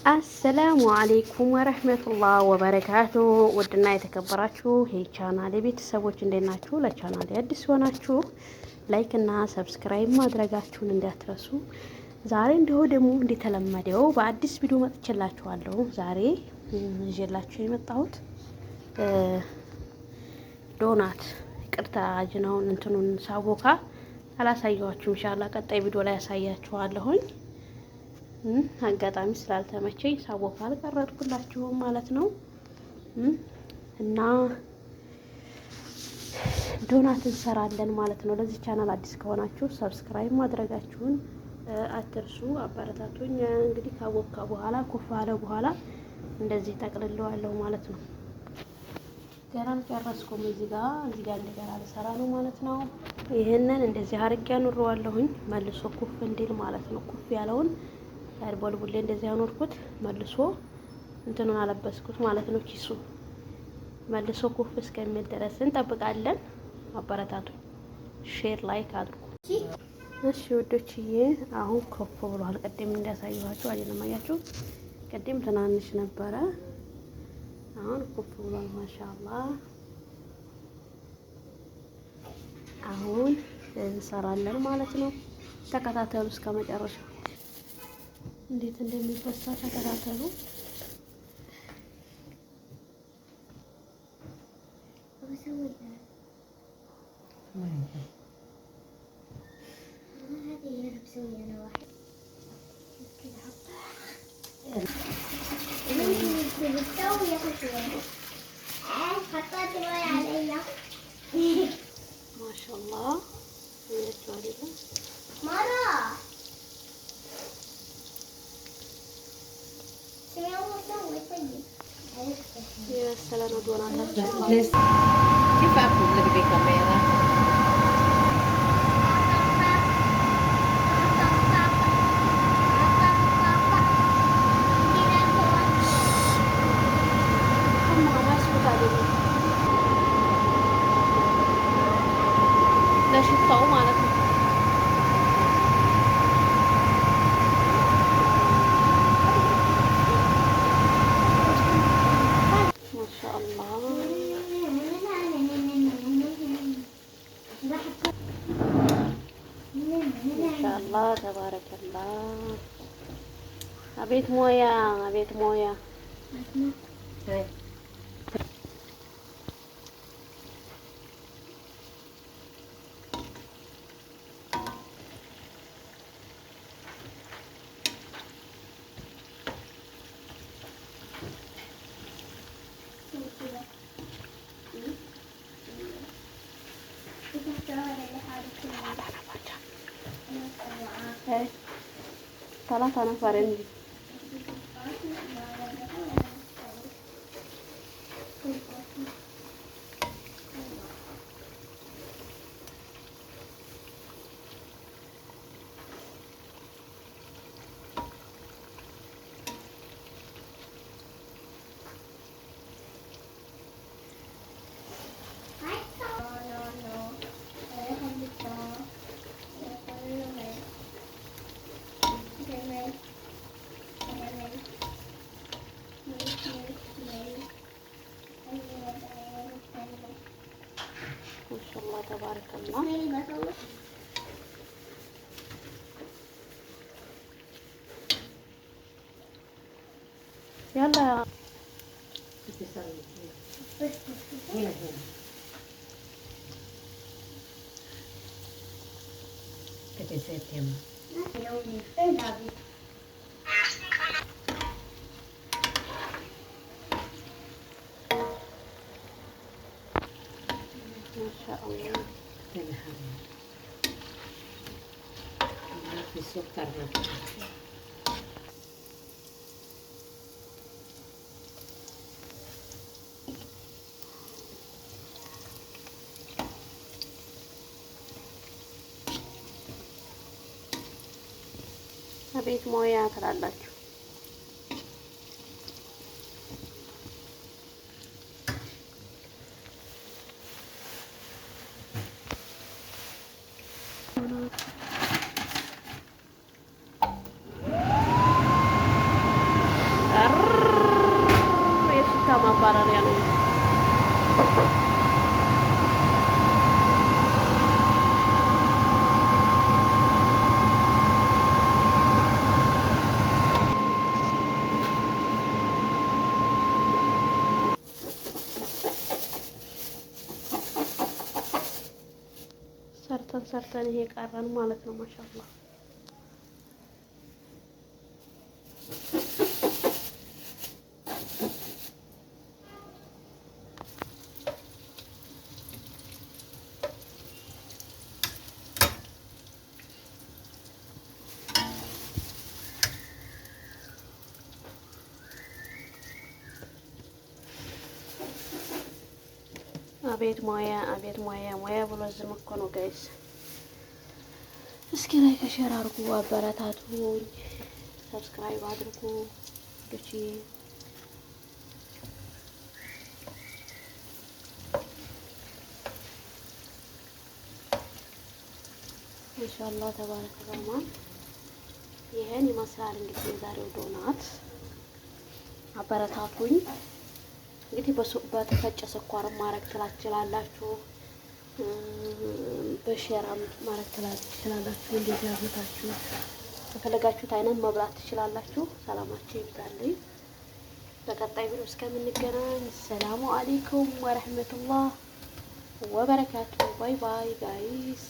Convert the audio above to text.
አሰላሙ አሌይኩም ወረህመቱላህ ወበረካቱ። ውድና የተከበራችሁ የቻናሌ ቤተሰቦች እንዴት ናችሁ? ለቻናሌ አዲስ ሆናችሁ ላይክ እና ሰብስክራይብ ማድረጋችሁን እንዳትረሱ። ዛሬ እንዲሁ ደግሞ እንደተለመደው በአዲስ ቪዲዮ መጥቼላችኋለሁ። ዛሬ ይዤላችሁ የመጣሁት ዶናት፣ ቅርታ አጅናውን እንትኑን ሳቦካ አላሳየኋችሁም። ኢንሻአላህ ቀጣይ ቪዲዮ ላይ ያሳያችኋለሁኝ። አጋጣሚ ስላልተመቸኝ ሳቦካ አልቀረጥኩላችሁም ማለት ነው። እና ዶናት እንሰራለን ማለት ነው። ለዚህ ቻናል አዲስ ከሆናችሁ ሰብስክራይብ ማድረጋችሁን አትርሱ። አበረታቱኝ። እንግዲህ ካቦካ በኋላ ኩፍ አለ በኋላ እንደዚህ ጠቅልለዋለሁ ማለት ነው። ገና አልጨረስኩም። እዚህ ጋር እንደገና ልሰራ ነው ማለት ነው። ይሄንን እንደዚህ አርጌ አኑረዋለሁኝ መልሶ ኩፍ እንዲል ማለት ነው። ኩፍ ያለውን ቦልቡሌ እንደዚህ አኖርኩት መልሶ እንትኑን አለበስኩት ማለት ነው። ኪሱ መልሶ ኩፍ እስከሚል ድረስ እንጠብቃለን። አበረታቱኝ፣ ሼር ላይክ አድርጉ። እሺ ውዶችዬ፣ አሁን ኮፍ ብሏል። ቀደም እንዳሳየኋችሁ አየነማያችሁ፣ ቀደም ትናንሽ ነበረ፣ አሁን ኮፍ ብሏል። ማሻአላህ። አሁን እንሰራለን ማለት ነው። ተከታተሉ እስከ መጨረሻው እንዴት እንደሚበሳ ተከታተሉ። ማሻአላህ የበሰለ ነው ዶናታችን። كيف أكتب لك بكاميرا؟ ለሽታው ማለት ነው። ማሻአላህ ተባረከላህ። አቤት ሞያ፣ አቤት ሞያ። ثلاثة نفر عندي. ማሻአላህ ተባረከላህ። يلا ما شاء الله. في السكر አቤት ሞያ ትላላችሁ። ማባረሪያ ነው። ሰርተን ይሄ ቀረን ማለት ነው። ማሻአላ አቤት ሙያ ብሎ ዝም እኮ ነው ጋይስ። እስኪ ላይክ ሼር አድርጉ፣ አበረታቱኝ፣ ሰብስክራይብ አድርጉ። እሺ ኢንሻአላህ ተባረከ ረህማን። ይሄን ይመስላል እንግዲህ የዛሬው ዶናት። አበረታቱኝ። እንግዲህ በተፈጨ ስኳር ማረግ ትችላላችሁ፣ በሼራም ማረግ ትችላላችሁ። እንደዚህ አድርጋችሁ በፈለጋችሁት አይነት መብላት ትችላላችሁ። ሰላማችሁ ይብዛልኝ። በቀጣይ ቪዲዮ እስከምንገናኝ ሰላሙ አለይኩም ወረህመቱላህ ወበረካቱ። ባይ ባይ ጋይስ።